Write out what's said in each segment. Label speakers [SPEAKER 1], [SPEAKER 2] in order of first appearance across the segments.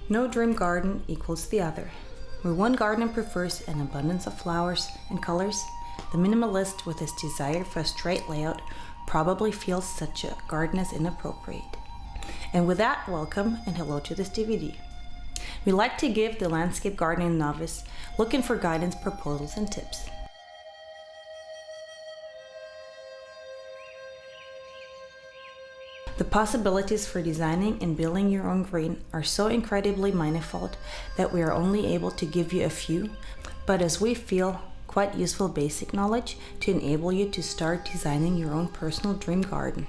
[SPEAKER 1] No dream garden equals the other. Where one gardener prefers an abundance of flowers and colors, the minimalist with his desire for a straight layout probably feels such a garden as inappropriate. And with that, welcome and hello to this DVD. We like to give the landscape gardening novice looking for guidance, proposals, and tips. The possibilities for designing and building your own green are so incredibly manifold that we are only able to give you a few, but as we feel, quite useful basic knowledge to enable you to start designing your own personal dream garden.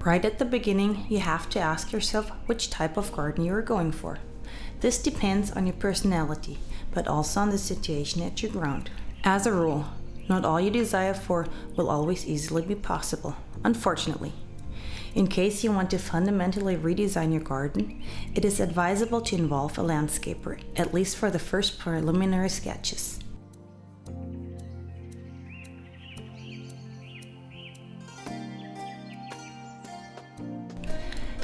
[SPEAKER 1] Right at the beginning, you have to ask yourself which type of garden you are going for. This depends on your personality, but also on the situation at your ground. As a rule, not all you desire for will always easily be possible, unfortunately. In case you want to fundamentally redesign your garden, it is advisable to involve a landscaper, at least for the first preliminary sketches.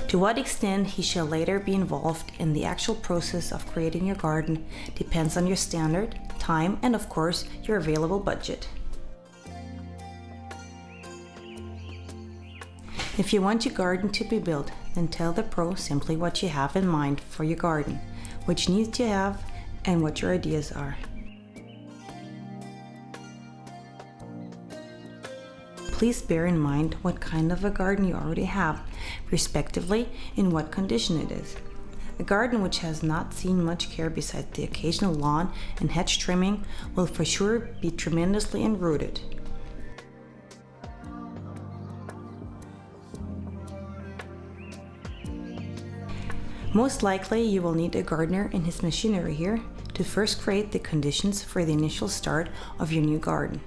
[SPEAKER 1] To what extent he shall later be involved in the actual process of creating your garden depends on your standard, time, and of course, your available budget. If you want your garden to be built, then tell the pro simply what you have in mind for your garden, which needs to have, and what your ideas are. Please bear in mind what kind of a garden you already have, respectively in what condition it is. A garden which has not seen much care besides the occasional lawn and hedge trimming will for sure be tremendously enrooted. Most likely you will need a gardener and his machinery here to first create the conditions for the initial start of your new garden.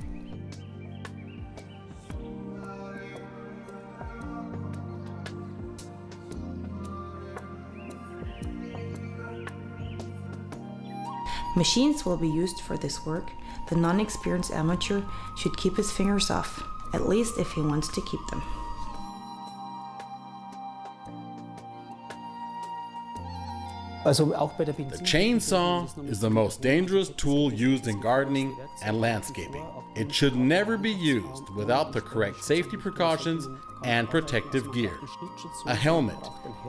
[SPEAKER 1] Machines will be used for this work. The non-experienced amateur should keep his fingers off, at least if he wants to keep them.
[SPEAKER 2] The chainsaw is the most dangerous tool used in gardening and landscaping. It should never be used without the correct safety precautions and protective gear. A helmet,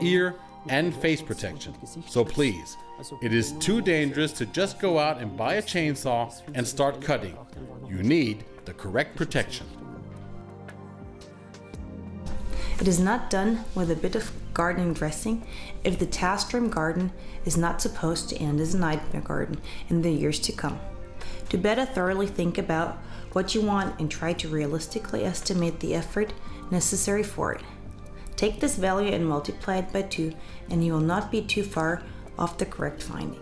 [SPEAKER 2] ear, and face protection. So please, it is too dangerous to just go out and buy a chainsaw and start cutting. You need the correct protection.
[SPEAKER 1] It is not done with a bit of gardening dressing if the task dream garden is not supposed to end as a nightmare garden in the years to come. To better thoroughly think about what you want and try to realistically estimate the effort necessary for it. Take this value and multiply it by 2 and you will not be too far off the correct finding.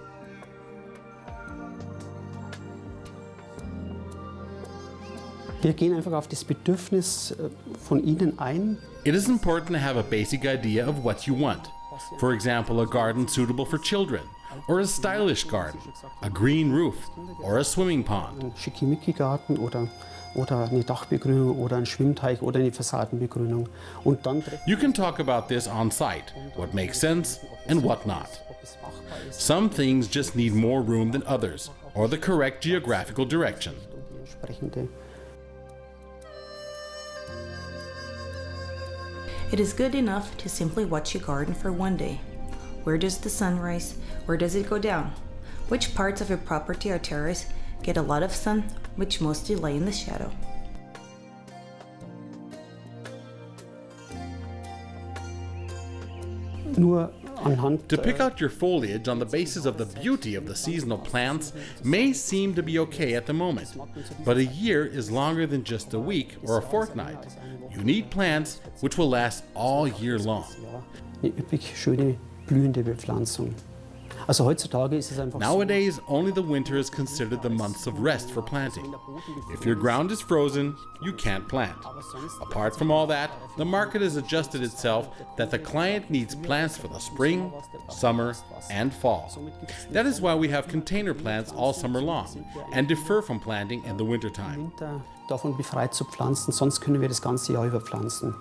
[SPEAKER 3] Wir gehen einfach auf das Bedürfnis von Ihnen ein.
[SPEAKER 2] It is important to have a basic idea of what you want. For example, a garden suitable for children, or a stylish garden, a green roof, or a swimming pond.
[SPEAKER 3] Ein Schickimicki-Garten oder eine Dachbegrünung oder ein Schwimmteich oder eine Fassadenbegrünung. Und dann
[SPEAKER 2] You can talk about this on site, what makes sense and what not. Some things just need more room than others, or the correct geographical direction.
[SPEAKER 1] It is good enough to simply watch your garden for one day. Where does the sun rise? Where does it go down? Which parts of your property or terrace get a lot of sun, which mostly lay in the shadow?
[SPEAKER 2] To pick out your foliage on the basis of the beauty of the seasonal plants may seem to be okay at the moment, but a year is longer than just a week or a fortnight. You need plants which will last all year long.
[SPEAKER 3] Eine üppig schöne blühende Bepflanzung. Also heutzutage ist es einfach so,
[SPEAKER 2] Nowadays, only the winter is considered the months of rest for planting. If your ground is frozen, you can't plant. Apart from all that, the market has adjusted itself that the client needs plants for the spring, summer, and fall. That is why we have container plants all summer long and defer from planting in the wintertime.
[SPEAKER 3] davon befreit zu pflanzen, sonst können wir das ganze Jahr über pflanzen.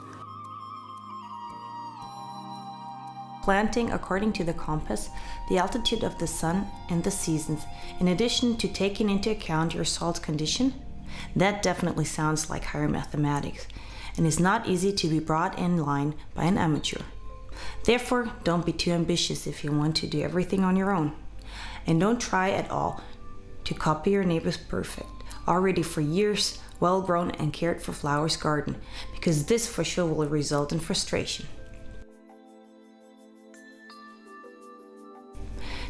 [SPEAKER 1] Planting according to the compass, the altitude of the sun, and the seasons, in addition to taking into account your soil's condition, that definitely sounds like higher mathematics and is not easy to be brought in line by an amateur. Therefore, don't be too ambitious if you want to do everything on your own. And don't try at all to copy your neighbor's perfect, already for years well-grown and cared for flowers garden, because this for sure will result in frustration.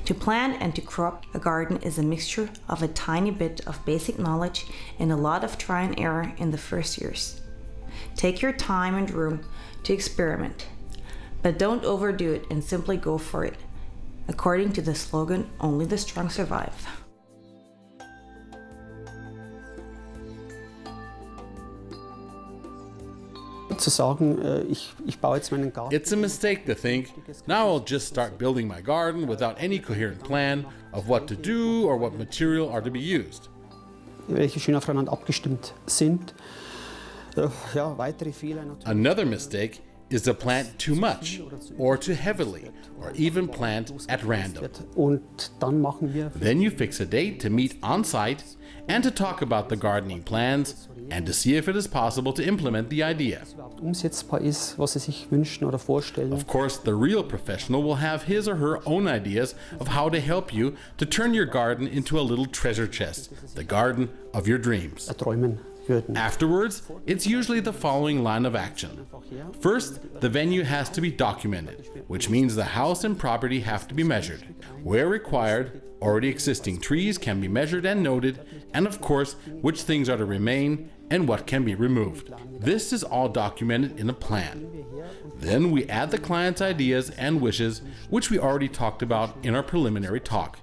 [SPEAKER 1] To plant and to crop a garden is a mixture of a tiny bit of basic knowledge and a lot of try and error in the first years. Take your time and room to experiment, but don't overdo it and simply go for it. According to the slogan, only the strong survive.
[SPEAKER 3] Zu sagen, ich baue jetzt meinen Garten.
[SPEAKER 2] It's a mistake to think, now I'll just start building my garden without any coherent plan of what to do or what material are to be used.
[SPEAKER 3] Welche schön aufeinander abgestimmt sind. Ja, weitere Fehler natürlich.
[SPEAKER 2] Another mistake is to plant too much or too heavily or even plant at random.
[SPEAKER 3] Und dann machen wir,
[SPEAKER 2] Then you fix a date to meet on site and to talk about the gardening plans and to see if it is possible to implement the idea.
[SPEAKER 3] umsetzbar ist, was sie sich wünschen oder vorstellen.
[SPEAKER 2] Of course, the real professional will have his or her own ideas of how to help you to turn your garden into a little treasure chest, the garden of your dreams.
[SPEAKER 3] Träumen würden.
[SPEAKER 2] Afterwards, it's usually the following line of action. First, the venue has to be documented, which means the house and property have to be measured. Where required, already existing trees can be measured and noted, and of course, which things are to remain and what can be removed. This is all documented in a plan. Then we add the client's ideas and wishes, which we already talked about in our preliminary talk.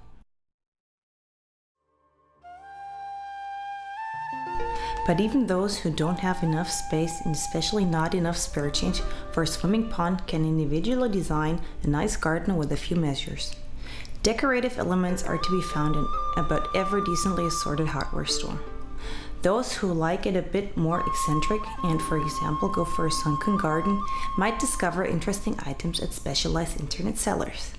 [SPEAKER 1] But even those who don't have enough space and especially not enough spare change for a swimming pond can individually design a nice garden with a few measures. Decorative elements are to be found in about every decently assorted hardware store. Those who like it a bit more eccentric and, for example, go for a sunken garden might discover interesting items at specialized internet sellers.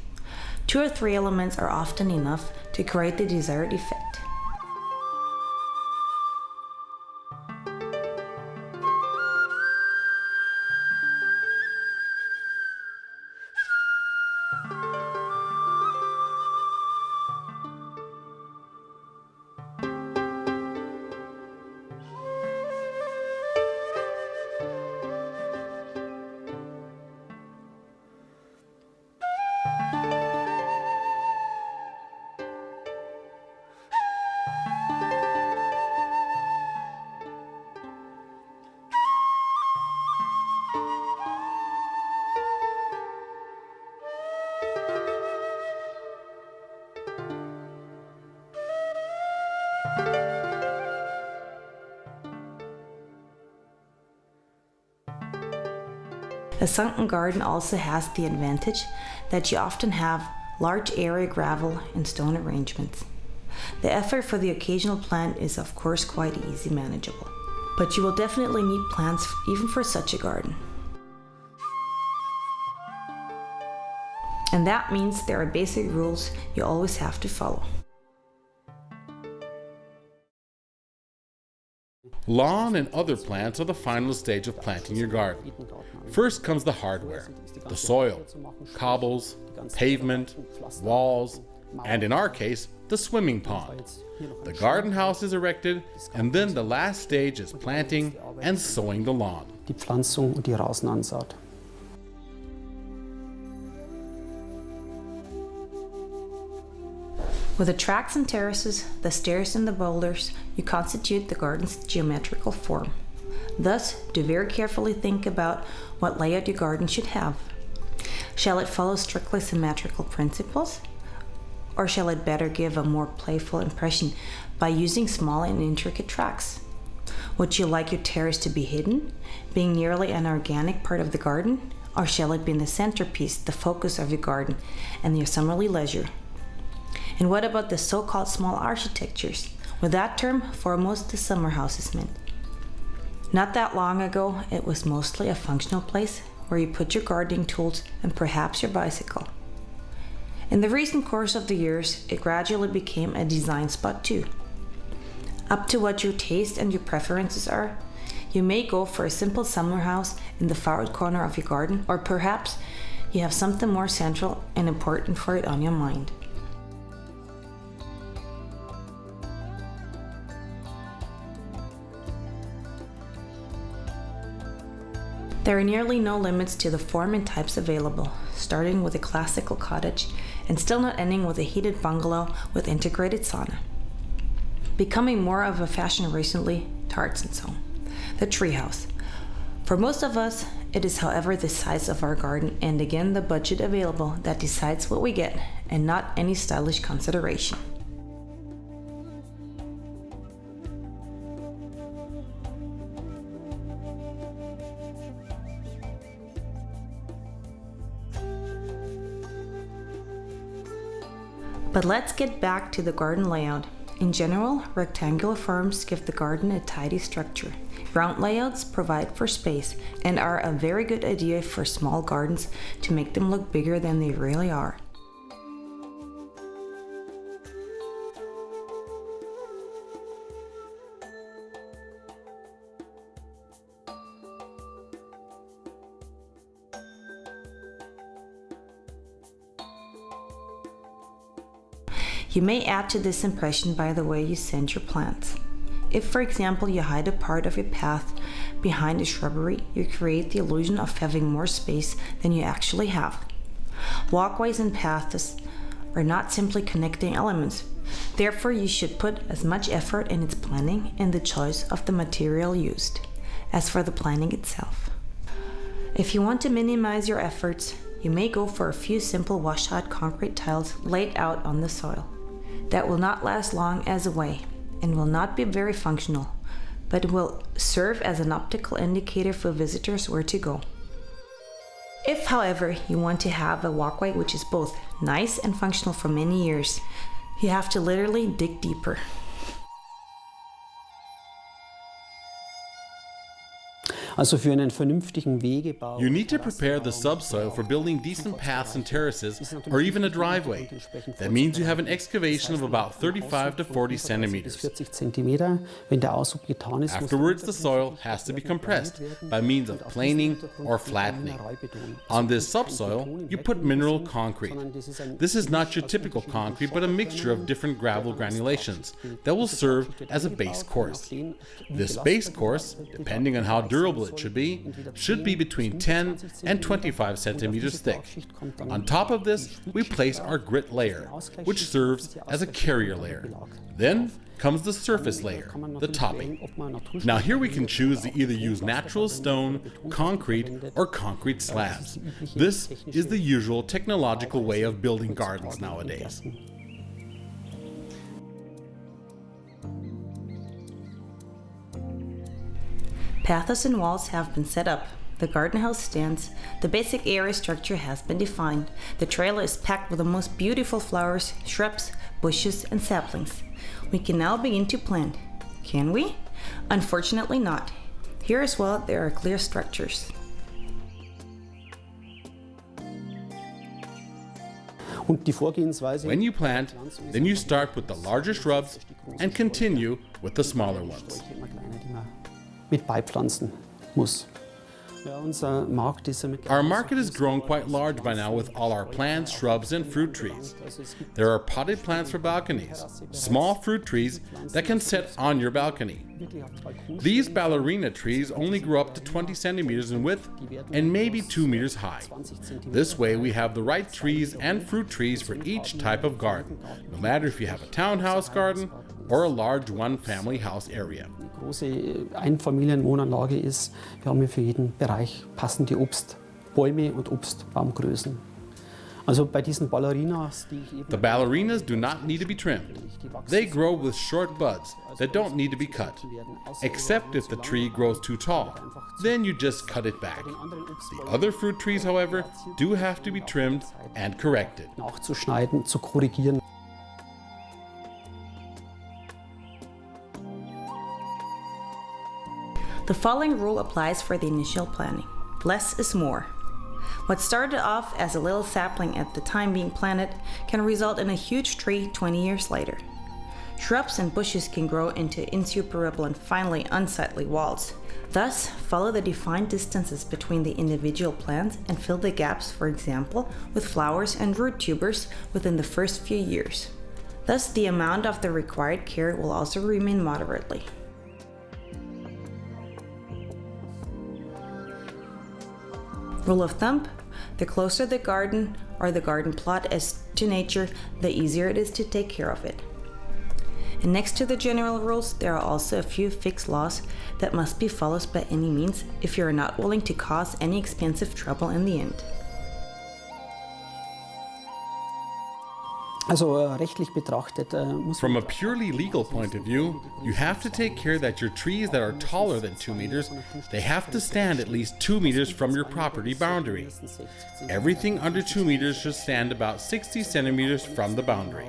[SPEAKER 1] 2 or 3 elements are often enough to create the desired effect. A sunken garden also has the advantage that you often have large area gravel and stone arrangements. The effort for the occasional plant is of course quite easy manageable, but you will definitely need plants even for such a garden. And that means there are basic rules you always have to follow.
[SPEAKER 2] Lawn and other plants are the final stage of planting your garden. First comes the hardware, the soil, cobbles, pavement, walls, and in our case, the swimming pond. The garden house is erected, and then the last stage is planting and sowing the lawn.
[SPEAKER 3] Die Pflanzung und die Rasenansaat.
[SPEAKER 1] With the tracks and terraces, the stairs and the boulders, you constitute the garden's geometrical form. Thus, do very carefully think about what layout your garden should have. Shall it follow strictly symmetrical principles? Or shall it better give a more playful impression by using small and intricate tracks? Would you like your terrace to be hidden, being nearly an organic part of the garden? Or shall it be in the centerpiece, the focus of your garden and your summerly leisure? And what about the so-called small architectures? With that term, foremost the summer houses meant. Not that long ago, it was mostly a functional place where you put your gardening tools and perhaps your bicycle. In the recent course of the years, it gradually became a design spot too. Up to what your taste and your preferences are, you may go for a simple summer house in the far out corner of your garden, or perhaps you have something more central and important for it on your mind. There are nearly no limits to the form and types available, starting with a classical cottage and still not ending with a heated bungalow with integrated sauna. Becoming more of a fashion recently, tarts and so. The treehouse. For most of us, it is however the size of our garden and again the budget available that decides what we get and not any stylish consideration. But let's get back to the garden layout. In general, rectangular forms give the garden a tidy structure. Round layouts provide for space and are a very good idea for small gardens to make them look bigger than they really are. You may add to this impression by the way you scent your plants. If, for example, you hide a part of your path behind a shrubbery, you create the illusion of having more space than you actually have. Walkways and paths are not simply connecting elements. Therefore, you should put as much effort in its planning and the choice of the material used as for the planning itself. If you want to minimize your efforts, you may go for a few simple washed-out concrete tiles laid out on the soil. That will not last long as a way and will not be very functional, but will serve as an optical indicator for visitors where to go. If, however, you want to have a walkway which is both nice and functional for many years, you have to literally dig deeper.
[SPEAKER 2] You need to prepare the subsoil for building decent paths and terraces, or even a driveway. That means you have an excavation of about 35 to 40 centimeters. Afterwards, the soil has to be compressed by means of planing or flattening. On this subsoil, you put mineral concrete. This is not your typical concrete, but a mixture of different gravel granulations that will serve as a base course. This base course, depending on how durable it should be between 10 and 25 centimeters thick. On top of this, we place our grit layer, which serves as a carrier layer. Then comes the surface layer, the topping. Now here we can choose to either use natural stone, concrete, or concrete slabs. This is the usual technological way of building gardens nowadays.
[SPEAKER 1] Paths and walls have been set up. The garden house stands. The basic area structure has been defined. The trailer is packed with the most beautiful flowers, shrubs, bushes, and saplings. We can now begin to plant. Can we? Unfortunately not. Here as well, there are clear structures.
[SPEAKER 2] When you plant, then you start with the larger shrubs and continue with the smaller ones. Our market has grown quite large by now with all our plants, shrubs, and fruit trees. There are potted plants for balconies, small fruit trees that can sit on your balcony. These ballerina trees only grow up to 20 centimeters in width and maybe 2 meters high. This way we have the right trees and fruit trees for each type of garden, no matter if you have a townhouse garden or a large one-family house area.
[SPEAKER 3] Große Einfamilienwohnanlage ist, wir haben hier für jeden Bereich passende Obstbäume und Obstbaumgrößen. Also bei diesen Ballerinas, die ich eben
[SPEAKER 2] The ballerinas do not need to be trimmed. They grow with short buds that don't need to be cut, except if the tree grows too tall. Then you just cut it back. The other fruit trees, however, do have to be trimmed and corrected.
[SPEAKER 3] nachzuschneiden, zu korrigieren.
[SPEAKER 1] The following rule applies for the initial planting. Less is more. What started off as a little sapling at the time being planted can result in a huge tree 20 years later. Shrubs and bushes can grow into insuperable and finally unsightly walls. Thus, follow the defined distances between the individual plants and fill the gaps, for example, with flowers and root tubers within the first few years. Thus, the amount of the required care will also remain moderately. Rule of thumb: the closer the garden or the garden plot is to nature, the easier it is to take care of it. And next to the general rules, there are also a few fixed laws that must be followed by any means if you are not willing to cause any expensive trouble in the end.
[SPEAKER 3] Also rechtlich betrachtet muss
[SPEAKER 2] From
[SPEAKER 3] man
[SPEAKER 2] a purely legal point of view, you have to take care that your trees that are taller than 2 meters, they have to stand at least 2 meters from your property boundary. Everything under 2 meters should stand about 60 centimeters from the boundary.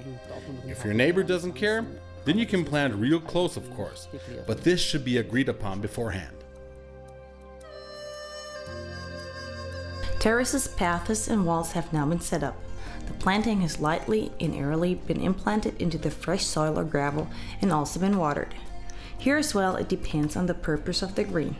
[SPEAKER 2] If your neighbor doesn't care, then you can plant real close, of course, but this should be agreed upon beforehand.
[SPEAKER 1] Terraces, paths, and walls have now been set up. The planting has lightly and airily been implanted into the fresh soil or gravel and also been watered. Here as well, it depends on the purpose of the green.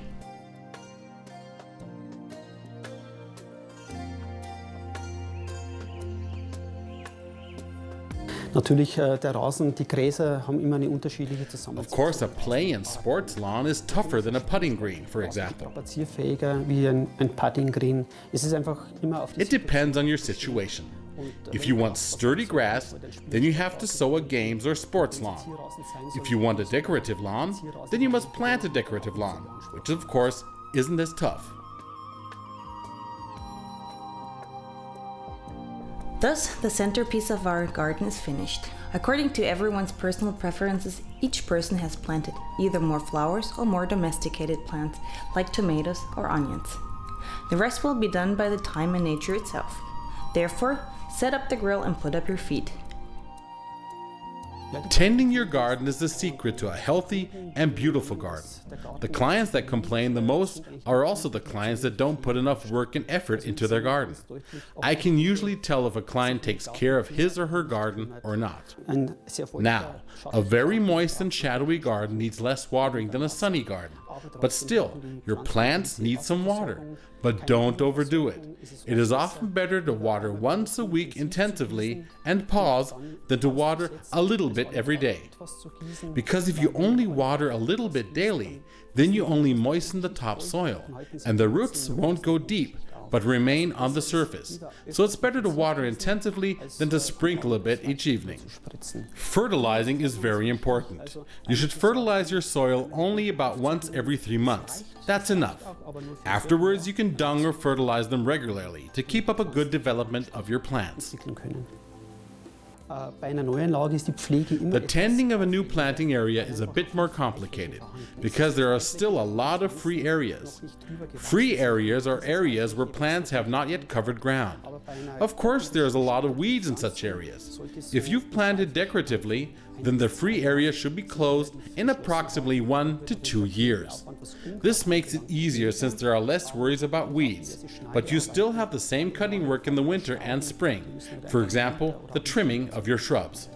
[SPEAKER 3] natürlich der Rasen, die Gräser haben immer eine unterschiedliche
[SPEAKER 2] Of
[SPEAKER 3] Zusammensetzung.
[SPEAKER 2] course, a play and sports lawn is tougher than a putting green, for example.
[SPEAKER 3] Strapazierfähiger wie ein Putting Green. Es ist einfach immer auf die
[SPEAKER 2] It depends on your situation. If you want sturdy grass, then you have to sow a games or sports lawn. If you want a decorative lawn, then you must plant a decorative lawn, which of course isn't as tough.
[SPEAKER 1] Thus, the centerpiece of our garden is finished. According to everyone's personal preferences, each person has planted either more flowers or more domesticated plants, like tomatoes or onions. The rest will be done by the time and nature itself. Therefore, set up the grill and put up your feet.
[SPEAKER 2] Tending your garden is the secret to a healthy and beautiful garden. The clients that complain the most are also the clients that don't put enough work and effort into their garden. I can usually tell if a client takes care of his or her garden or not. Now, a very moist and shadowy garden needs less watering than a sunny garden. But still, your plants need some water. But don't overdo it. It is often better to water once a week intensively and pause than to water a little bit every day. Because if you only water a little bit daily, then you only moisten the topsoil, and the roots won't go deep, but remain on the surface. So it's better to water intensively than to sprinkle a bit each evening. Fertilizing is very important. You should fertilize your soil only about once every 3 months. That's enough. Afterwards, you can dung or fertilize them regularly to keep up a good development of your plants. The tending of a new planting area is a bit more complicated because there are still a lot of free areas. Free areas are areas where plants have not yet covered ground. Of course, there's a lot of weeds in such areas. If you've planted decoratively, then the free area should be closed in approximately 1 to 2 years. This makes it easier since there are less worries about weeds, but you still have the same cutting work in the winter and spring, for example, the trimming of your shrubs.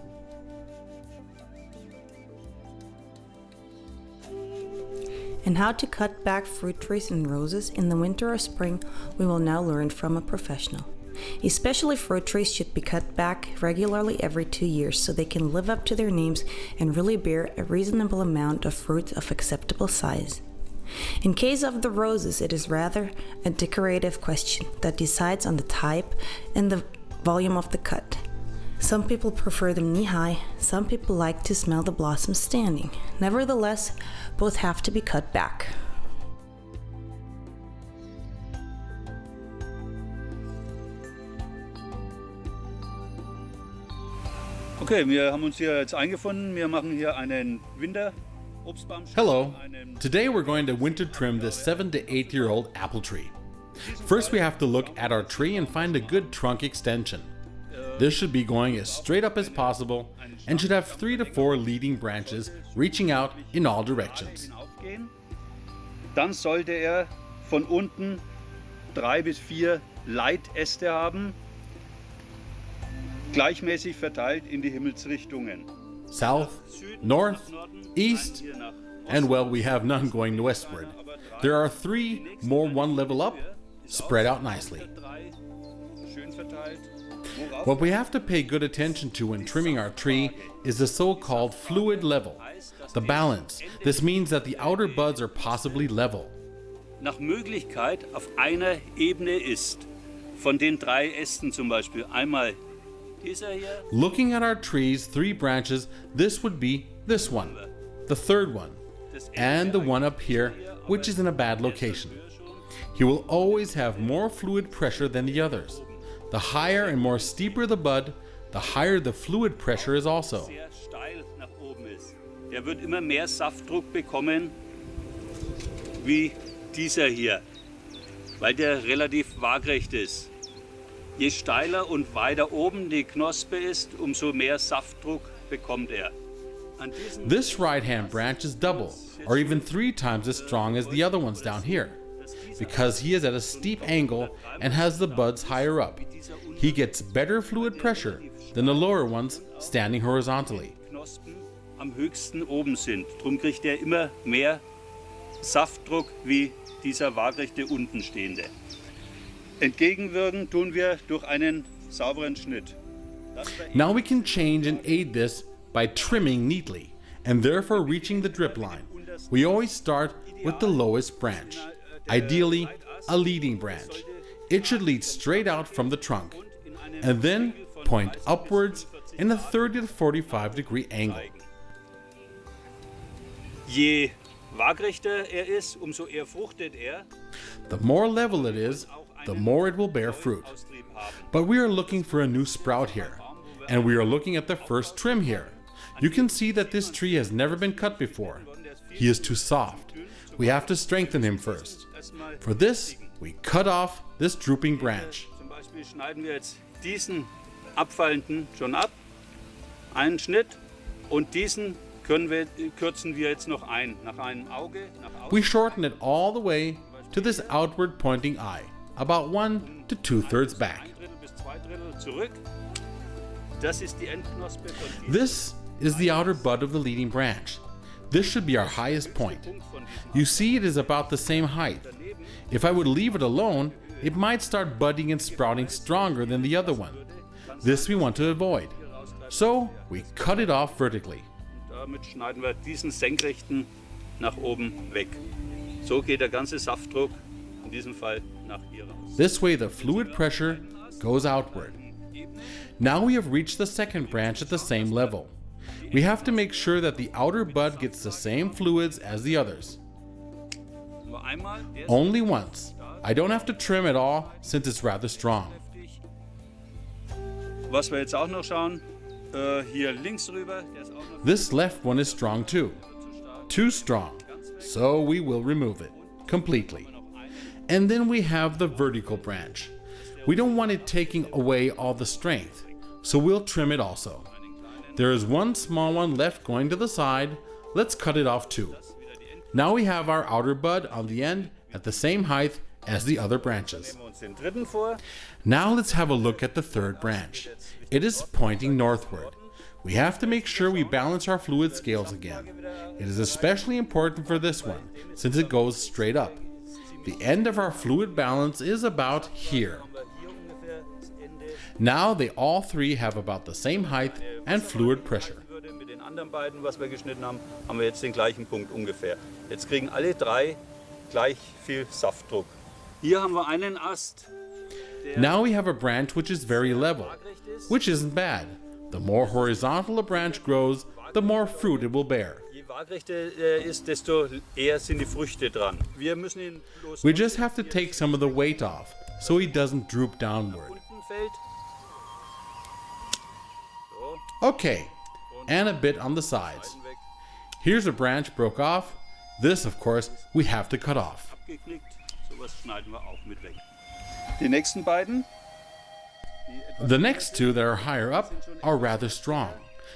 [SPEAKER 1] And how to cut back fruit trees and roses in the winter or spring, we will now learn from a professional. Especially fruit trees should be cut back regularly every 2 years so they can live up to their names and really bear a reasonable amount of fruit of acceptable size. In case of the roses, it is rather a decorative question that decides on the type and the volume of the cut. Some people prefer them knee-high, some people like to smell the blossoms standing. Nevertheless, both have to be cut back.
[SPEAKER 4] Okay, wir haben uns hier jetzt eingefunden. Wir machen hier einen Winterobstbaum.
[SPEAKER 2] Hello. Today we're going to winter trim this 7 to 8-year-old apple tree. First we have to look at our tree and find a good trunk extension. This should be going as straight up as possible and should have 3 to 4 leading branches reaching out in all directions.
[SPEAKER 4] Dann sollte er von unten 3 bis 4 Leitäste haben, gleichmäßig verteilt in die Himmelsrichtungen.
[SPEAKER 2] South, north, east, and well, we have none going westward. There are 3 more one level up, spread out nicely. What we have to pay good attention to when trimming our tree is the so-called fluid level, the balance. This means that the outer buds are possibly level.
[SPEAKER 4] Nach Möglichkeit auf einer Ebene ist. Von den 3 Ästen zum Beispiel. Einmal dieser hier.
[SPEAKER 2] Looking at our tree's 3 branches, this would be this one, the third one, and the one up here, which is in a bad location. He will always have more fluid pressure than the others. The higher and more steeper the bud, the higher the fluid pressure is also.
[SPEAKER 4] Sehr steil nach oben ist. Der wird immer mehr Saftdruck bekommen wie dieser hier, weil der relativ waagrecht ist. Je steiler und weiter oben die Knospe ist, umso mehr Saftdruck bekommt er.
[SPEAKER 2] This right-hand branch is double, or even 3 times as strong as the other ones down here, because he is at a steep angle and has the buds higher up. He gets better fluid pressure than the lower ones standing horizontally.
[SPEAKER 4] Knospen am höchsten oben sind. Drum kriegt er immer mehr Saftdruck wie dieser waagrechte unten stehende. Entgegenwirken tun wir durch einen sauberen Schnitt.
[SPEAKER 2] Now we can change and aid this by trimming neatly and therefore reaching the drip line. We always start with the lowest branch, ideally a leading branch. It should lead straight out from the trunk and then point upwards in a 30 to 45 degree angle.
[SPEAKER 4] Je waagrechter er ist, umso eher fruchtet er.
[SPEAKER 2] The more level it is, the more it will bear fruit. But we are looking for a new sprout here, and we are looking at the first trim here. You can see that this tree has never been cut before. He is too soft. We have to strengthen him first. For this, we cut off this drooping branch.
[SPEAKER 4] Zum Beispiel schneiden wir jetzt diesen abfallenden schon ab, einen Schnitt, und diesen kürzen wir jetzt noch ein, nach einem Auge.
[SPEAKER 2] We shorten it all the way to this outward pointing eye, about 1 to 2/3 back.
[SPEAKER 4] Ein Drittel bis 2 Drittel zurück. Das ist die Endknospe von diesem.
[SPEAKER 2] This is the outer bud of the leading branch. This should be our highest point. You see, it is about the same height. If I would leave it alone, it might start budding and sprouting stronger than the other one. This we want to avoid. So we cut it off vertically.
[SPEAKER 4] Damit schneiden wir diesen senkrechten nach oben weg. So geht der ganze Saftdruck in diesem Fall nach hier raus.
[SPEAKER 2] This way the fluid pressure goes outward. Now we have reached the second branch at the same level. We have to make sure that the outer bud gets the same fluids as the others.
[SPEAKER 4] Nur einmal, der ist
[SPEAKER 2] Only once. I don't have to trim at all since it's rather strong.
[SPEAKER 4] heftig. Was wir jetzt auch noch schauen, hier links rüber, der ist auch noch
[SPEAKER 2] This left one is strong too. Too strong. So we will remove it completely. And then we have the vertical branch. We don't want it taking away all the strength, so we'll trim it also. There is one small one left going to the side. Let's cut it off too. Now we have our outer bud on the end at the same height as the other branches.
[SPEAKER 4] nehmen wir uns den dritten vor.
[SPEAKER 2] Now let's have a look at the third branch. It is pointing northward. We have to make sure we balance our fluid scales again. It is especially important for this one, since it goes straight up. The end of our fluid balance is about here.
[SPEAKER 4] Hier ungefähr das Ende
[SPEAKER 2] Now they all 3 have about the same height and fluid pressure.
[SPEAKER 4] würde. Mit den anderen beiden, was wir geschnitten haben, haben wir jetzt den gleichen Punkt ungefähr. Jetzt kriegen alle 3 gleich viel Saftdruck. Hier haben wir einen Ast, der
[SPEAKER 2] Now we have a branch which is very level,
[SPEAKER 4] waagrecht ist.
[SPEAKER 2] which isn't bad. The more horizontal a branch grows, the more fruit it will bear.
[SPEAKER 4] Je waagrechter er ist, desto eher sind die Früchte dran. Wir müssen ihn bloß
[SPEAKER 2] We just have to take some of the weight off so he doesn't droop downward.
[SPEAKER 4] unten fällt. So.
[SPEAKER 2] Okay, and a bit on the sides. Here's a branch broke off. This, of course, we have to cut off.
[SPEAKER 4] Abgeknickt. Sowas schneiden wir auch mit weg. Die nächsten beiden.
[SPEAKER 2] The next two that are higher up are rather strong.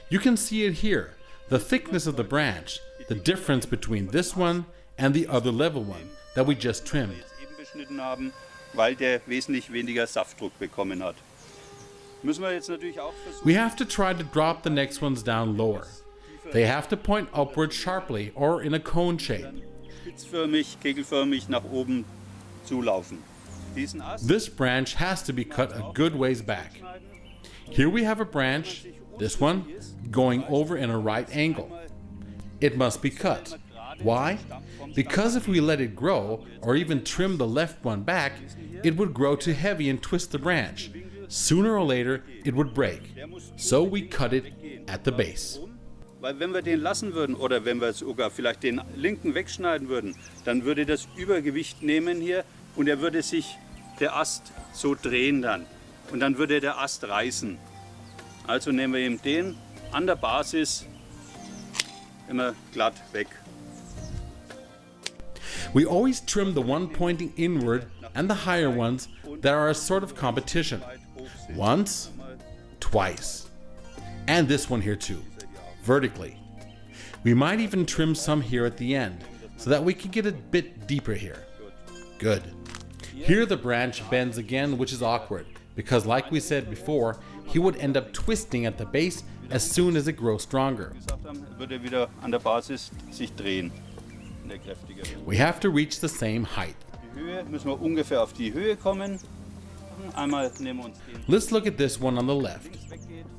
[SPEAKER 2] You can see it here, the thickness of the branch, the difference between this one and the other level one that we just trimmed.
[SPEAKER 4] Eben beschnitten haben, weil der wesentlich weniger Saftdruck bekommen hat. Müssen wir jetzt natürlich auch versuchen.
[SPEAKER 2] We have to try to drop the next ones down lower. They have to point upward sharply or in a cone shape.
[SPEAKER 4] Spitzförmig, kegelförmig nach oben zulaufen. Diesen Ast
[SPEAKER 2] This branch has to be cut a good ways back. Here we have a branch, this one, going over in a right angle. It must be cut. Why? Because if we let it grow, or even trim the left one back, it would grow too heavy and twist the branch. Sooner or later, it would break. So we cut it at the base.
[SPEAKER 4] Weil wenn wir den lassen würden oder wenn wir sogar vielleicht den linken wegschneiden würden, dann würde das Übergewicht nehmen hier und er würde sich der Ast so drehen dann. Und dann würde der Ast reißen. Also nehmen wir eben den an der Basis immer glatt weg.
[SPEAKER 2] We always trim the one pointing inward and the higher ones that are a sort of competition. Once, twice, and this one here too, vertically. We might even trim some here at the end so that we can get a bit deeper here. Good. Here the branch bends again, which is awkward because, like we said before, he would end up twisting at the base as soon as it grows stronger.
[SPEAKER 4] Würde wieder an der Basis sich drehen. Der kräftige.
[SPEAKER 2] We have to reach the same height.
[SPEAKER 4] Die Höhe müssen wir ungefähr auf die Höhe kommen. Einmal nehmen wir uns den.
[SPEAKER 2] Let's look at this one on the left.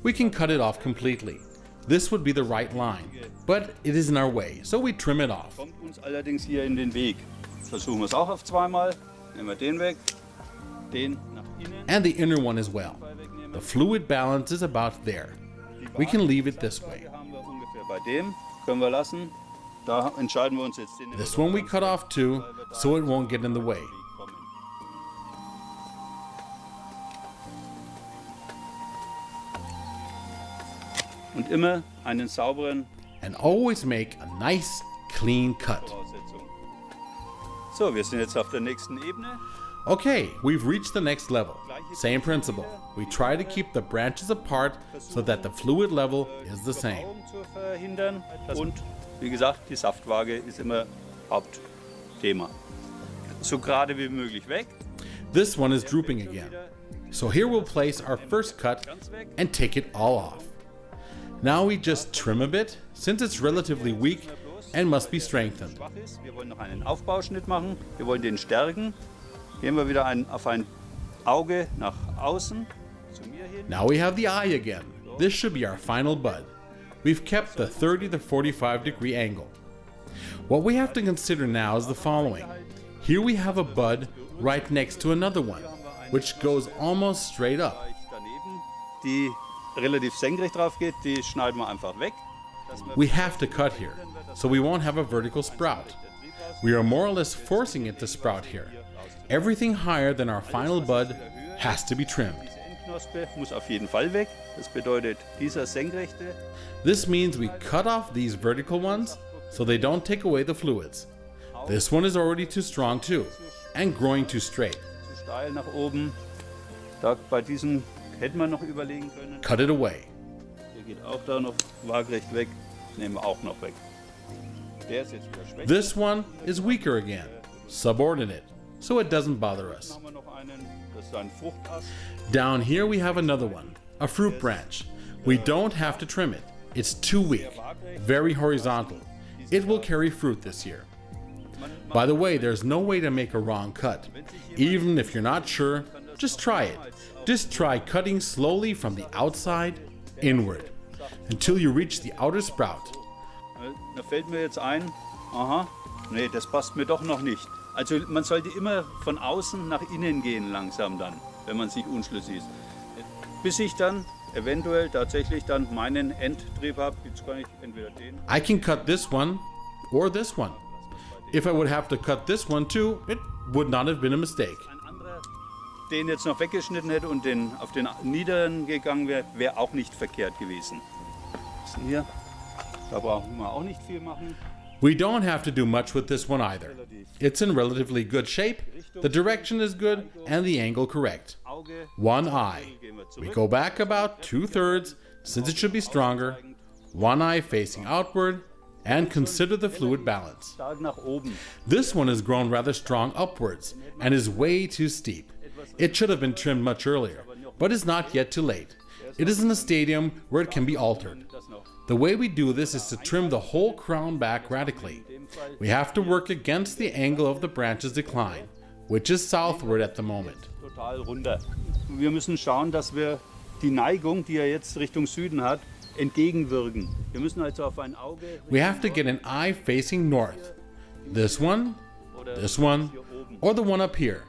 [SPEAKER 2] We can cut it off completely. This would be the right line, but it is in our way, so we trim it off.
[SPEAKER 4] Kommt uns allerdings hier in den Weg. Versuchen wir es auch auf zweimal. Nehmen wir den weg, den nach innen.
[SPEAKER 2] And the inner one as well. The fluid balance is about there. We can leave it this way.
[SPEAKER 4] Haben wir ungefähr bei dem. Können wir lassen. Da entscheiden wir uns jetzt den.
[SPEAKER 2] This one we cut off too, so it won't get in the way.
[SPEAKER 4] Und immer einen sauberen
[SPEAKER 2] And always make a nice, clean cut.
[SPEAKER 4] Voraussetzung. So, wir sind jetzt auf der nächsten Ebene.
[SPEAKER 2] Okay, we've reached the next level. Same principle. We try to keep the branches apart so that the fluid level is the same.
[SPEAKER 4] Überbauung zu verhindern. Und wie gesagt, die Saftwaage ist immer Hauptthema. So gerade wie möglich weg.
[SPEAKER 2] This one is drooping again. So here we'll place our first cut and take it all off. Now we just trim a bit, since it's relatively weak and must be strengthened.
[SPEAKER 4] Schwach ist. Wir wollen noch einen Aufbauschnitt machen. Wir wollen den stärken. Gehen wir wieder auf ein Auge nach außen zu mir hin.
[SPEAKER 2] Now we have the eye again. This should be our final bud. We've kept the 30 to 45 degree angle. What we have to consider now is the following. Here we have a bud right next to another one, which goes almost straight up.
[SPEAKER 4] Daneben, die relativ senkrecht drauf geht, die schneiden wir einfach weg.
[SPEAKER 2] We have to cut here, so we won't have a vertical sprout. We are more or less forcing it to sprout here. Everything higher than our final bud has to be trimmed.
[SPEAKER 4] Endknospe muss auf jeden Fall weg. Das bedeutet, dieser senkrechte
[SPEAKER 2] This means we cut off these vertical ones so they don't take away the fluids. This one is already too strong too, and growing too straight.
[SPEAKER 4] zu steil nach oben. Da, bei diesem hätten wir noch überlegen können.
[SPEAKER 2] Cut it away.
[SPEAKER 4] Der geht auch da noch waagerecht weg. Nehmen wir auch noch weg. Der ist jetzt wieder schwächer.
[SPEAKER 2] This one is weaker again, subordinate, so it doesn't bother us.
[SPEAKER 4] Haben wir noch einen, das ist ein Fruchtast.
[SPEAKER 2] Down here we have another one, a fruit branch. We don't have to trim it. It's too weak, very horizontal. It will carry fruit this year. By the way, there's no way to make a wrong cut. Even if you're not sure, just try it. Just try cutting slowly from the outside inward until you reach the outer sprout.
[SPEAKER 4] Da fällt mir jetzt ein, aha, nee, das passt mir doch noch nicht. Also man sollte immer von außen nach innen gehen langsam dann, wenn man sich unschlüssig ist. Bis ich dann eventuell tatsächlich dann meinen Endtrieb habe, jetzt kann ich entweder den.
[SPEAKER 2] I can cut this one or this one. If I would have to cut this one too, it would not have been a mistake.
[SPEAKER 4] Ein anderer, den jetzt noch weggeschnitten hätte und auf den niederen gegangen wäre, wäre auch nicht verkehrt gewesen. nächsten hier. Da brauchen wir auch nicht viel machen.
[SPEAKER 2] We don't have to do much with this one either. It's in relatively good shape, the direction is good, and the angle correct.
[SPEAKER 4] Auge,
[SPEAKER 2] One eye.
[SPEAKER 4] gehen wir
[SPEAKER 2] We
[SPEAKER 4] zurück.
[SPEAKER 2] go back about 2/3 since it should be stronger. One eye facing outward, and consider the fluid balance.
[SPEAKER 4] Stark nach oben.
[SPEAKER 2] This one has grown rather strong upwards and is way too steep. It should have been trimmed much earlier, but is not yet too late. It is in a stadium where it can be altered.
[SPEAKER 4] Das noch.
[SPEAKER 2] The way we do this is to trim the whole crown back radically. We have to work against the angle of the branch's decline, which is southward at the moment.
[SPEAKER 4] Total runter. Wir müssen schauen, dass wir die Neigung, die er jetzt Richtung Süden hat, entgegenwirken. Wir müssen also auf ein Auge
[SPEAKER 2] We have to get an eye facing north. This one, this one, or the one up here.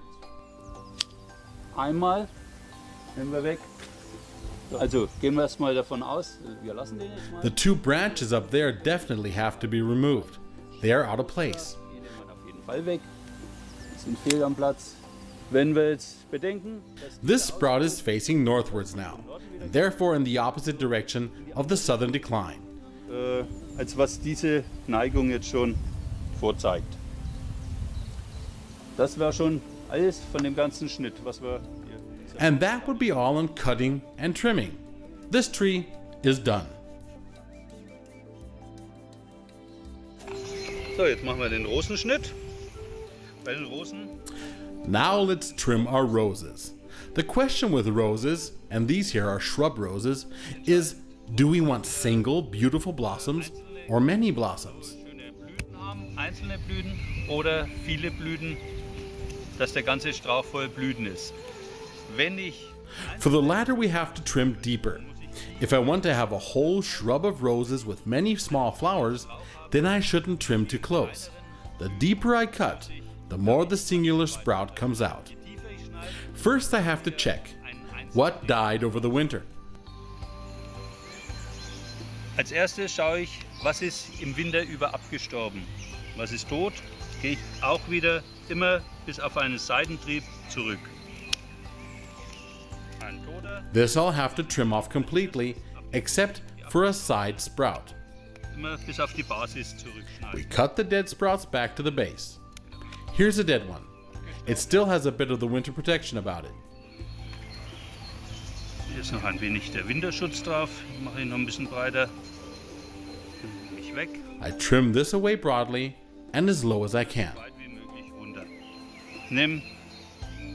[SPEAKER 4] einmal, nehmen wir weg. Also gehen wir erstmal davon aus, wir lassen den jetzt mal.
[SPEAKER 2] The two branches up there definitely have to be removed. They are out of place.
[SPEAKER 4] Die nehmen wir auf jeden Fall weg. Die sind fehl am Platz. Wenn wir jetzt bedenken, dass
[SPEAKER 2] This sprout is facing northwards now, and therefore in the opposite direction of the southern decline.
[SPEAKER 4] als was diese Neigung jetzt schon vorzeigt. Das war schon alles von dem ganzen Schnitt, was wir hier.
[SPEAKER 2] And that would be all on cutting and trimming. This tree is done.
[SPEAKER 4] So, jetzt machen wir den Rosenschnitt. Bei den Rosen
[SPEAKER 2] Now let's trim our roses. The question with roses, and these here are shrub roses, is do we want single beautiful blossoms or many blossoms?
[SPEAKER 4] schöne Blüten haben, einzelne Blüten oder viele Blüten, dass der ganze Strauch voll Blüten ist. Wenn ich
[SPEAKER 2] For the latter we have to trim deeper. If I want to have a whole shrub of roses with many small flowers, then I shouldn't trim too close. The deeper I cut, the more the singular sprout comes out.
[SPEAKER 4] tiefer ich schneide,
[SPEAKER 2] First I have to check what died over the winter.
[SPEAKER 4] als erstes schaue ich, was ist im Winter über abgestorben. Was ist tot, gehe ich auch wieder immer bis auf einen Seitentrieb zurück. Ein toter,
[SPEAKER 2] This I'll have to trim off completely, except for a side sprout.
[SPEAKER 4] immer bis auf die Basis
[SPEAKER 2] We
[SPEAKER 4] zurückschneiden.
[SPEAKER 2] cut the dead sprouts back to the base. Here's a dead one. It still has a bit of the winter protection about it.
[SPEAKER 4] Hier ist noch ein wenig der Winterschutz drauf. Ich mache ihn noch ein bisschen breiter. Nehme ich weg,
[SPEAKER 2] I trim this away broadly and as low as I can.
[SPEAKER 4] weit wie möglich runter. Nimm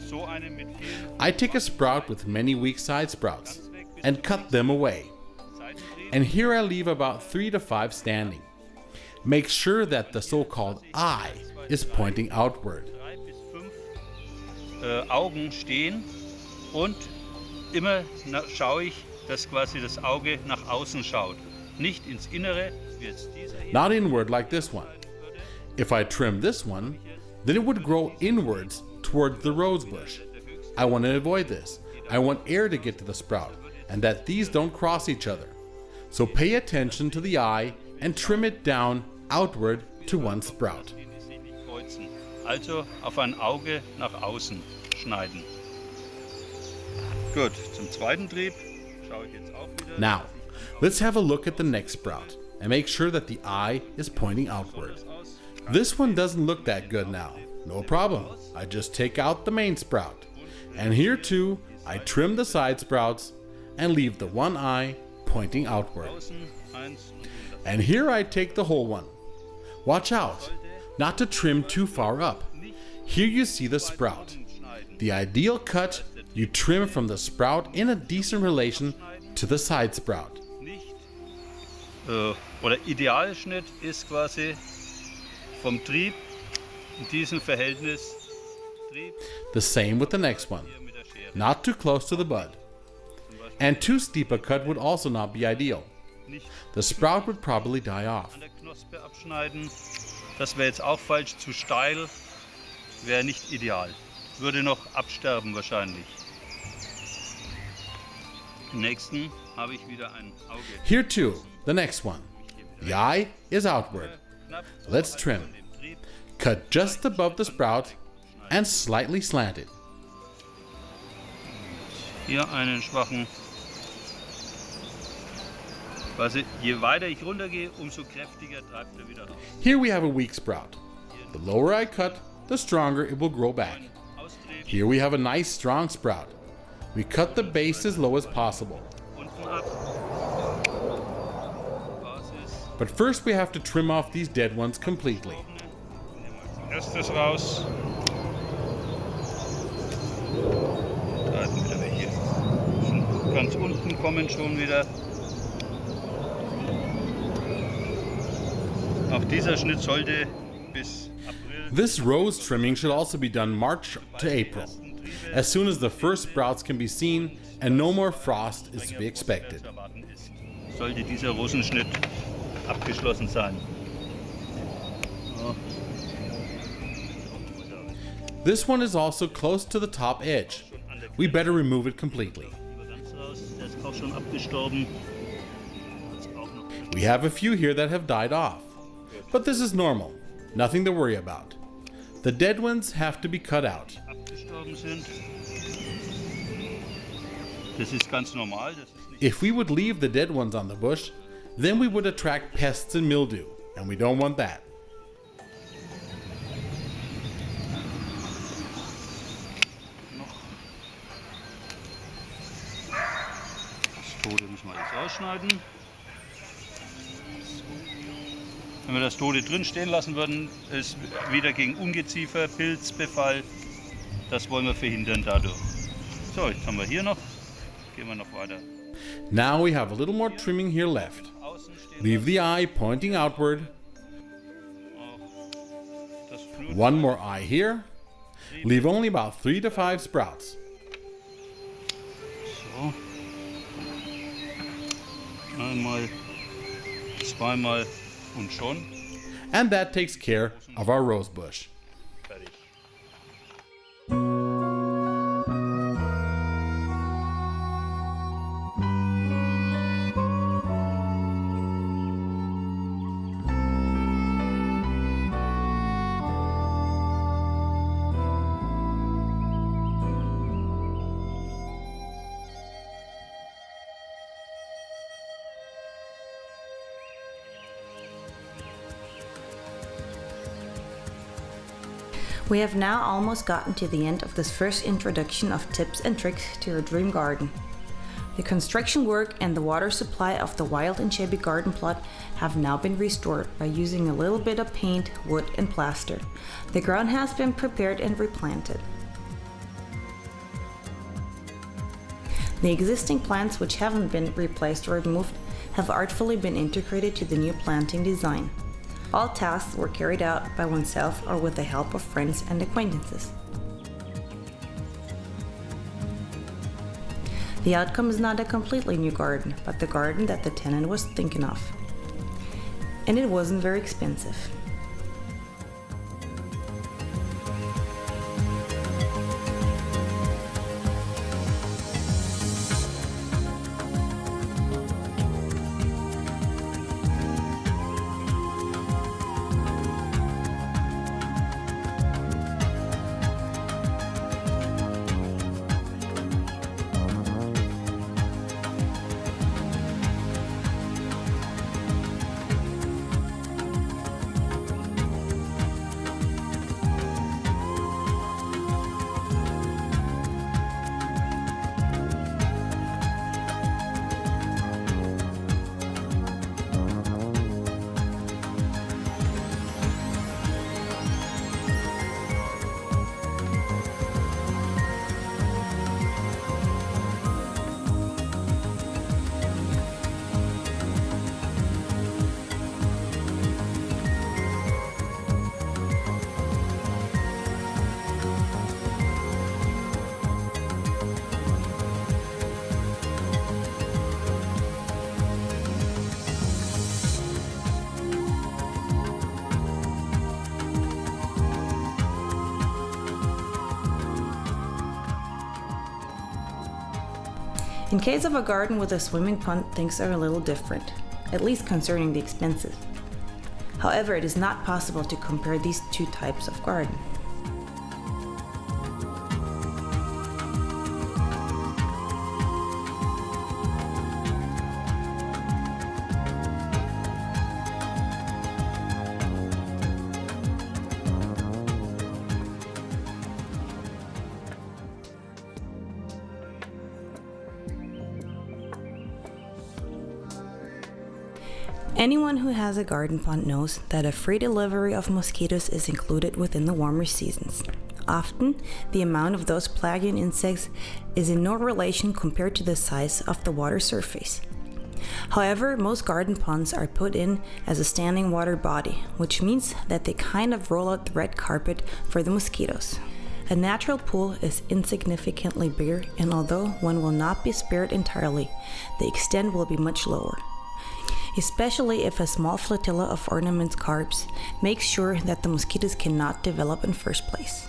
[SPEAKER 4] so einen mit vielen
[SPEAKER 2] I take a sprout with many weak side sprouts and cut them away.
[SPEAKER 4] Seitentrieben.
[SPEAKER 2] And here I leave about 3 to 5 standing. Make sure that the so-called eye is pointing outward.
[SPEAKER 4] 3 bis 5 Augen stehen und immer schaue ich, dass quasi das Auge nach außen schaut. Nicht ins Innere, wie jetzt dieser hier.
[SPEAKER 2] Not inward like this one. If I trim this one, then it would grow inwards towards the rose bush. I want to avoid this. I want air to get to the sprout and that these don't cross each other. So pay attention to the eye and trim it down outward to one sprout.
[SPEAKER 4] Die sich nicht kreuzen. Also auf ein Auge nach außen schneiden. Gut, zum zweiten Trieb schaue ich jetzt auch wieder.
[SPEAKER 2] Now, let's have a look at the next sprout and make sure that the eye is pointing outward.
[SPEAKER 4] Aus.
[SPEAKER 2] This one doesn't look that good now. No problem. I just take out the main sprout. And here too, I trim the side sprouts and leave the one eye pointing outward.
[SPEAKER 4] Außen, eins.
[SPEAKER 2] And here I take the whole one. Watch out, not to trim too far up. Here you see the sprout. The ideal cut, you trim from the sprout in a decent relation to the side sprout.
[SPEAKER 4] Nicht. Oder Idealschnitt ist quasi vom Trieb in diesem Verhältnis. Trieb
[SPEAKER 2] The same with the next one.
[SPEAKER 4] hier mit der Schere.
[SPEAKER 2] Not too close to the bud. And too steep a cut would also not be ideal.
[SPEAKER 4] Nicht
[SPEAKER 2] The sprout would probably die off.
[SPEAKER 4] an der Knospe abschneiden. Das wäre jetzt auch falsch, zu steil. Wäre nicht ideal. Würde noch absterben wahrscheinlich. Im nächsten habe ich wieder ein Auge.
[SPEAKER 2] Here too, the next one. The eye is outward.
[SPEAKER 4] Knapp
[SPEAKER 2] Let's trim.
[SPEAKER 4] an dem Trieb.
[SPEAKER 2] Cut just above the sprout and slightly slanted.
[SPEAKER 4] Hier einen schwachen. Quasi, je weiter ich runtergehe, umso kräftiger treibt er wieder raus.
[SPEAKER 2] Here we have a weak sprout. The lower I cut, the stronger it will grow back. Here we have a nice strong sprout. We cut the base as low as possible.
[SPEAKER 4] Unten ab. Basis.
[SPEAKER 2] But first we have to trim off these dead ones completely.
[SPEAKER 4] Erstes raus. Da hatten wieder welche. Von ganz unten kommen schon wieder. Auch dieser Schnitt sollte bis April.
[SPEAKER 2] This rose trimming should also be done March to April, as soon as the first sprouts can be seen and no more frost is to be expected.
[SPEAKER 4] Sollte dieser Rosenschnitt abgeschlossen sein. So.
[SPEAKER 2] This one is also close to the top edge. We better remove it completely.
[SPEAKER 4] Der ist auch schon abgestorben.
[SPEAKER 2] We have a few here that have died off, but this is normal, nothing to worry about. The dead ones have to be cut out.
[SPEAKER 4] Abgestorben sind. Das ist ganz normal. Das ist nicht
[SPEAKER 2] If we would leave the dead ones on the bush, then we would attract pests and mildew, and we don't want that.
[SPEAKER 4] das Tote müssen wir jetzt ausschneiden. Wenn wir das Tote drin stehen lassen würden, ist wieder gegen Ungeziefer, Pilzbefall. Das wollen wir verhindern dadurch. So, jetzt haben wir hier noch. Gehen wir noch weiter.
[SPEAKER 2] Now we have a little more trimming here left.
[SPEAKER 4] Außen stehen
[SPEAKER 2] Leave the eye pointing outward.
[SPEAKER 4] das Blut.
[SPEAKER 2] One more eye here. Leave only about 3 to 5 sprouts.
[SPEAKER 4] So. Einmal, zweimal und schon.
[SPEAKER 2] And that takes care of our rose bush.
[SPEAKER 4] Fertig.
[SPEAKER 1] We have now almost gotten to the end of this first introduction of tips and tricks to your dream garden. The construction work and the water supply of the wild and shabby garden plot have now been restored by using a little bit of paint, wood and plaster. The ground has been prepared and replanted. The existing plants which haven't been replaced or removed have artfully been integrated to the new planting design. All tasks were carried out by oneself or with the help of friends and acquaintances. The outcome is not a completely new garden, but the garden that the tenant was thinking of. And it wasn't very expensive. In case of a garden with a swimming pond, things are a little different, at least concerning the expenses. However, it is not possible to compare these two types of garden. Anyone who has a garden pond knows that a free delivery of mosquitoes is included within the warmer seasons. Often, the amount of those plaguing insects is in no relation compared to the size of the water surface. However, most garden ponds are put in as a standing water body, which means that they kind of roll out the red carpet for the mosquitoes. A natural pool is insignificantly bigger, and although one will not be spared entirely, the extent will be much lower. Especially if a small flotilla of ornament carps makes sure that the mosquitoes cannot develop in first place.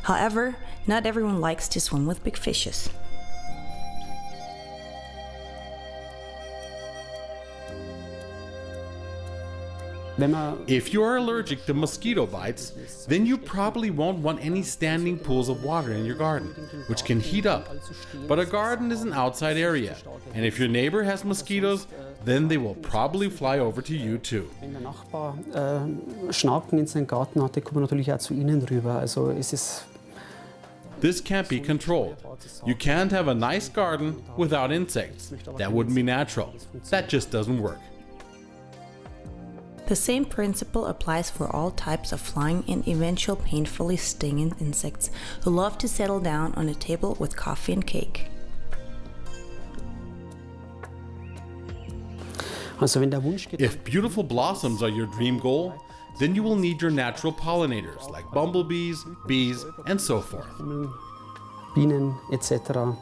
[SPEAKER 1] However, not everyone likes to swim with big fishes.
[SPEAKER 2] If you are allergic to mosquito bites, then you probably won't want any standing pools of water in your garden, which can heat up. But a garden is an outside area, and if your neighbor has mosquitoes, then they will probably fly over to you too.
[SPEAKER 3] Wenn der Nachbar Schnaken in seinem Garten hat, die kommen natürlich auch zu Ihnen rüber. Also es ist
[SPEAKER 2] This can't be controlled. You can't have a nice garden without insects. That wouldn't be natural. That just doesn't work.
[SPEAKER 1] The same principle applies for all types of flying and eventual painfully stinging insects who love to settle down on a table with coffee and cake.
[SPEAKER 3] Also wenn der Wunsch
[SPEAKER 2] If beautiful blossoms are your dream goal, then you will need your natural pollinators like bumblebees, bees, and so forth.
[SPEAKER 3] Bienen etc.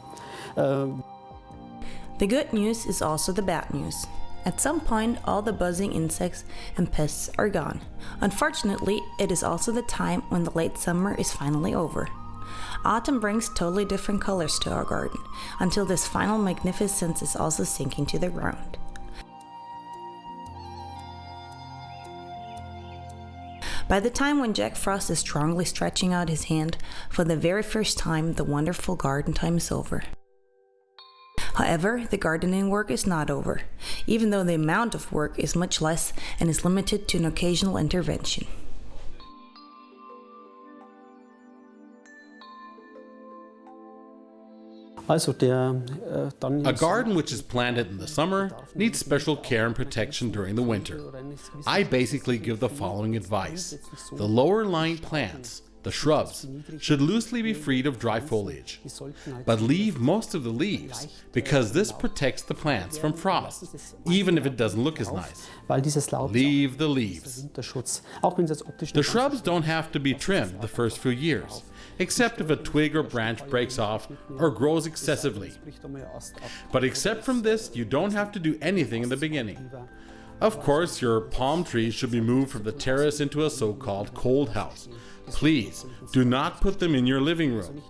[SPEAKER 1] The good news is also the bad news. At some point, all the buzzing insects and pests are gone. Unfortunately, it is also the time when the late summer is finally over. Autumn brings totally different colors to our garden, until this final magnificence is also sinking to the ground. By the time when Jack Frost is strongly stretching out his hand, for the very first time, the wonderful garden time is over. However, the gardening work is not over, even though the amount of work is much less and is limited to an occasional intervention.
[SPEAKER 2] A garden which is planted in the summer needs special care and protection during the winter. I basically give the following advice. The lower lying plants, the shrubs, should loosely be freed of dry foliage, but leave most of the leaves because this protects the plants from frost, even if it doesn't look as nice. Leave the leaves. The shrubs don't have to be trimmed the first few years, except if a twig or branch breaks off or grows excessively. But except from this, you don't have to do anything in the beginning. Of course, your palm trees should be moved from the terrace into a so-called cold house. Please, do not put them in your living room.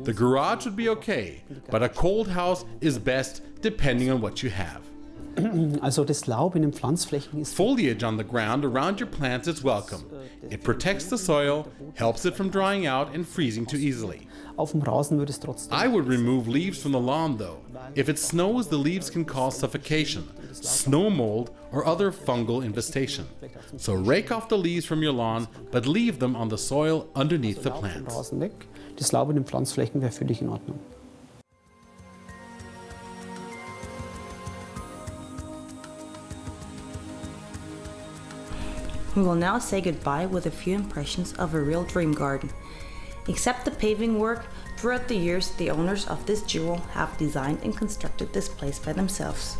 [SPEAKER 2] The garage would be okay, but a cold house is best depending on what you have. Foliage on the ground around your plants is welcome. It protects the soil, helps it from drying out and freezing too easily. I would remove leaves from the lawn though. If it snows, the leaves can cause suffocation, snow mold, or other fungal infestation. So rake off the leaves from your lawn, but leave them on the soil underneath the plants.
[SPEAKER 3] Das Laub in den Pflanzflächen wäre völlig in Ordnung.
[SPEAKER 1] We will now say goodbye with a few impressions of a real dream garden. Except the paving work, throughout the years the owners of this jewel have designed and constructed this place by themselves.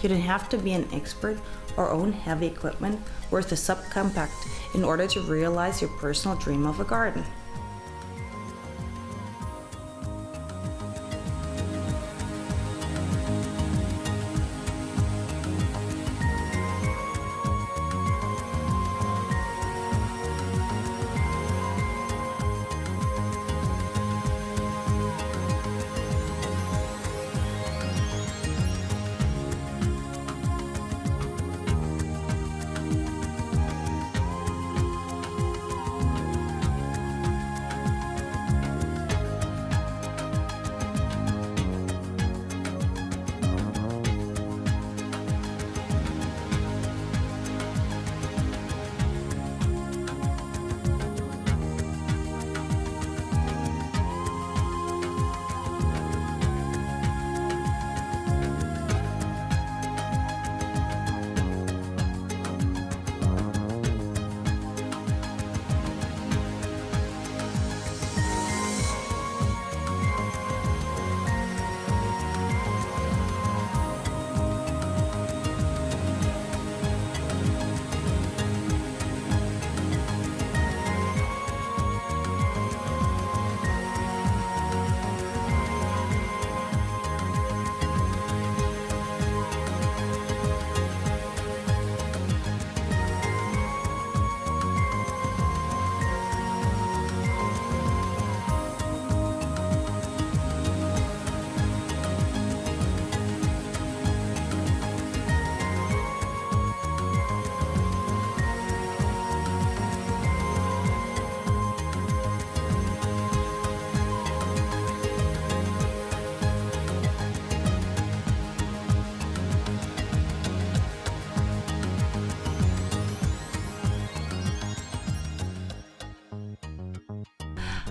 [SPEAKER 1] You don't have to be an expert or own heavy equipment worth a subcompact in order to realize your personal dream of a garden.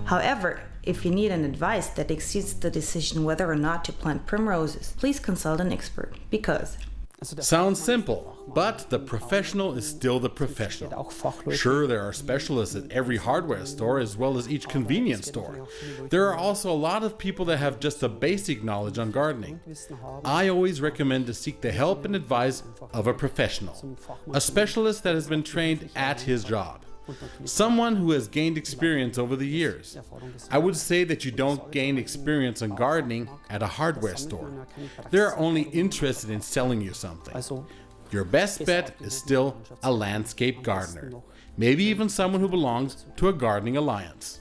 [SPEAKER 1] However, if you need an advice that exceeds the decision whether or not to plant primroses, please consult an expert, because
[SPEAKER 2] Sounds simple, but the professional is still the professional. Sure, there are specialists at every hardware store as well as each convenience store. There are also a lot of people that have just a basic knowledge on gardening. I always recommend to seek the help and advice of a professional, a specialist that has been trained at his job. Someone who has gained experience over the years. I would say that you don't gain experience in gardening at a hardware store. They're only interested in selling you something. Your best bet is still a landscape gardener, maybe even someone who belongs to a gardening alliance.